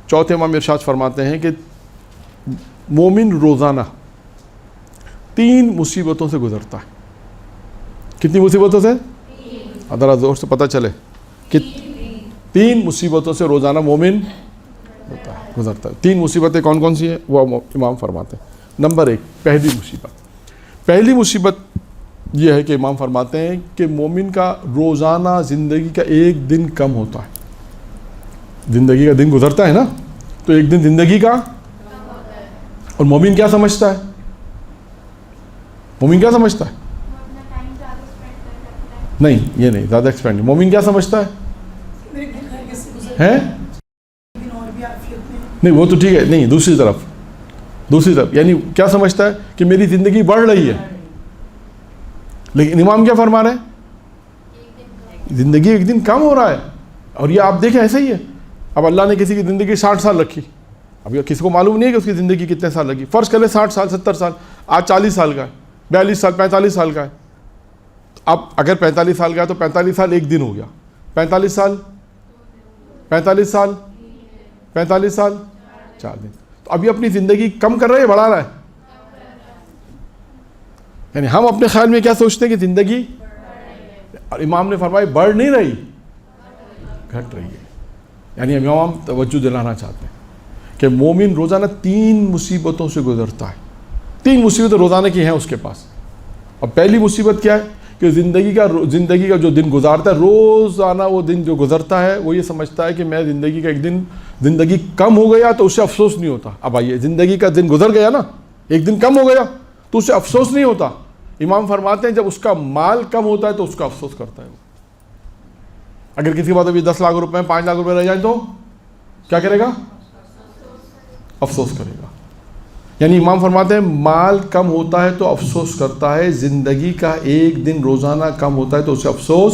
چوتھے امام ارشاد فرماتے ہیں کہ مومن روزانہ 3 مصیبتوں سے گزرتا ہے. کتنی مصیبتوں سے؟ ذرا زور سے پتہ چلے کہ 3 مصیبتوں سے روزانہ مومن گزرتا ہے. 3 مصیبتیں کون کون سی ہیں وہ امام فرماتے ہیں. نمبر 1، پہلی مصیبت یہ ہے کہ امام فرماتے ہیں کہ مومن کا روزانہ زندگی کا 1 دن کم ہوتا ہے. زندگی کا دن گزرتا ہے نا، تو 1 دن زندگی کا. اور مومن کیا سمجھتا ہے؟ مومن کیا سمجھتا ہے؟ نہیں، یہ نہیں، زیادہ ایکسپینڈ نہیں. مومن کیا سمجھتا ہے؟ نہیں وہ تو ٹھیک ہے، نہیں دوسری طرف یعنی کیا سمجھتا ہے کہ میری زندگی بڑھ رہی ہے. لیکن امام کیا فرما رہے ہیں؟ زندگی 1 دن کم ہو رہا ہے. اور یہ آپ دیکھیں ایسا ہی ہے. اب اللہ نے کسی کی زندگی 60 سال رکھی، اب یہ کسی کو معلوم نہیں ہے کہ اس کی زندگی کتنے سال لگی. فرض کر لیں 60 سال 70 سال، آج 40 سال کا ہے، 42 سال 45 سال کا ہے. اب اگر 45 سال کا ہے تو 45 سال 1 دن ہو گیا. 45 سال 4 دن. تو ابھی اپنی زندگی کم کر رہا ہے، بڑھا رہا ہے؟ یعنی ہم اپنے خیال میں کیا سوچتے ہیں کہ زندگی، اور امام نے فرمایا بڑھ نہیں رہی، گھٹ رہی ہے. یعنی امام توجہ دلانا چاہتے ہیں کہ مومن روزانہ 3 مصیبتوں سے گزرتا ہے. 3 مصیبتیں روزانہ کی ہیں اس کے پاس. اور پہلی مصیبت کیا ہے کہ زندگی کا جو دن گزارتا ہے، روزانہ وہ دن جو گزرتا ہے وہ یہ سمجھتا ہے کہ میں زندگی کا 1 دن زندگی کم ہو گیا تو اسے افسوس نہیں ہوتا. اب آئیے، زندگی کا دن گزر گیا نا، 1 دن کم ہو گیا تو اسے افسوس نہیں ہوتا. امام فرماتے ہیں جب اس کا مال کم ہوتا ہے تو اس کا افسوس کرتا ہے. اگر کسی کے پاس ابھی 10 لاکھ روپے 5 لاکھ روپے رہ جائیں تو کیا کرے گا؟ افسوس کرے گا. یعنی امام فرماتے ہیں مال کم ہوتا ہے تو افسوس کرتا ہے، زندگی کا 1 دن روزانہ کم ہوتا ہے تو اسے افسوس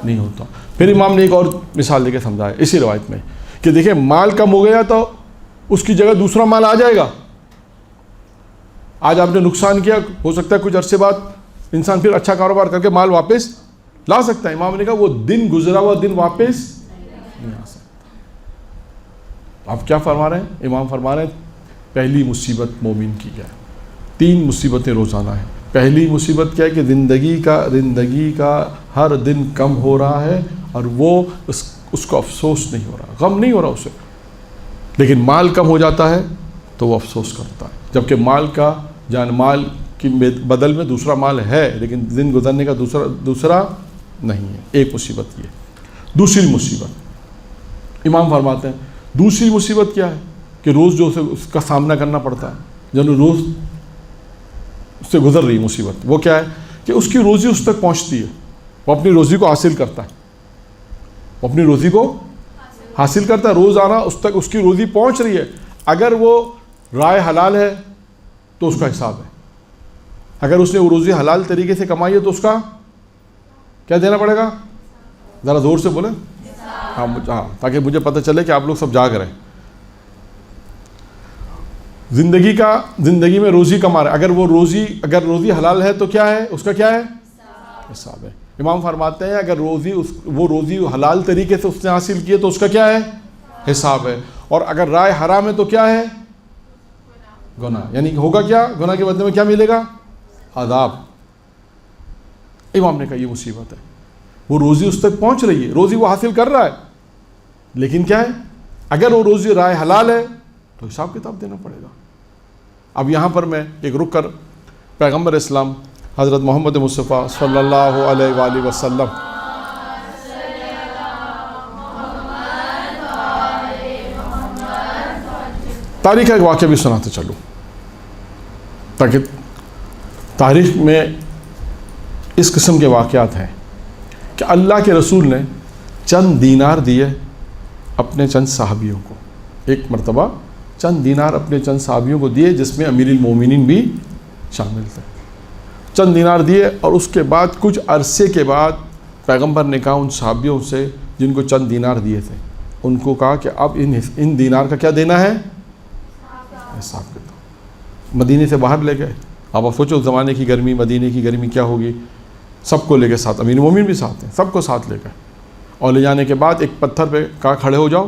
نہیں ہوتا. پھر امام نے ایک اور مثال لے کے سمجھایا اسی روایت میں کہ دیکھیں مال کم ہو گیا تو اس کی جگہ دوسرا مال آ جائے گا. آج آپ نے نقصان کیا، ہو سکتا ہے کچھ عرصے بعد انسان پھر اچھا کاروبار کر کے مال واپس لا سکتا ہے. امام نے کہا وہ دن گزرا ہوا دن واپس نہیں آ سکتا. آپ کیا فرما رہے ہیں؟ امام فرما رہے ہیں پہلی مصیبت مومن کی کیا ہے؟ 3 مصیبتیں روزانہ ہیں. پہلی مصیبت کیا ہے کہ زندگی کا ہر دن کم ہو رہا ہے اور وہ اس کو افسوس نہیں ہو رہا، غم نہیں ہو رہا اسے. لیکن مال کم ہو جاتا ہے تو وہ افسوس کرتا ہے، جبکہ مال کی بدل میں دوسرا مال ہے لیکن دن گزرنے کا دوسرا نہیں ہے. ایک مصیبت یہ. دوسری مصیبت امام فرماتے ہیں دوسری مصیبت کیا ہے کہ روز جو اس کا سامنا کرنا پڑتا ہے، جب روز اس سے گزر رہی مصیبت، وہ کیا ہے کہ اس کی روزی اس تک پہنچتی ہے، وہ اپنی روزی کو حاصل کرتا ہے، روزانہ اس تک اس کی روزی پہنچ رہی ہے. اگر وہ رائے حلال ہے تو اس کا حساب ہے، اگر اس نے وہ روزی حلال طریقے سے کمائی ہے تو اس کا کیا دینا پڑے گا؟ ذرا زور سے بولیں. ہاں تاکہ مجھے پتہ چلے کہ آپ لوگ سب جاگ رہے ہیں. زندگی میں روزی کما رہا ہے، اگر روزی حلال ہے تو کیا ہے اس کا؟ کیا ہے؟ حساب ہے. امام فرماتے ہیں اگر وہ روزی حلال طریقے سے اس نے حاصل کی ہے تو اس کا کیا ہے؟ حساب ہے. اور اگر رائے حرام ہے تو کیا ہے؟ گناہ. یعنی ہوگا کیا؟ گناہ کے بدلے میں کیا ملے گا؟ عذاب. امام نے کہا یہ مصیبت ہے. وہ روزی اس تک پہنچ رہی ہے، روزی وہ حاصل کر رہا ہے، لیکن کیا ہے اگر وہ روزی رائے حلال ہے تو حساب کتاب دینا پڑے گا. اب یہاں پر میں ایک رک کر پیغمبر اسلام حضرت محمد مصطفیٰ صلی اللہ علیہ وآلہ وسلم تاریخ کا ایک واقعہ بھی سناتے چلوں، تاکہ تاریخ میں اس قسم کے واقعات ہیں کہ اللہ کے رسول نے چند دینار دیے اپنے چند صحابیوں کو. ایک مرتبہ چند دینار اپنے چند صحابیوں کو دیے جس میں امیر المومنین بھی شامل تھے. چند دینار دیے اور اس کے بعد کچھ عرصے کے بعد پیغمبر نے کہا ان صحابیوں سے جن کو چند دینار دیے تھے، ان کو کہا کہ اب ان دینار کا کیا دینا ہے؟ حساب کتاب. مدینے سے باہر لے گئے. اب آپ سوچو اس زمانے کی گرمی، مدینے کی گرمی کیا ہوگی. سب کو لے گئے ساتھ، امیر المومنین بھی ساتھ ہیں، سب کو ساتھ لے گئے. اور لے جانے کے بعد ایک پتھر پہ کہا کھڑے ہو جاؤ،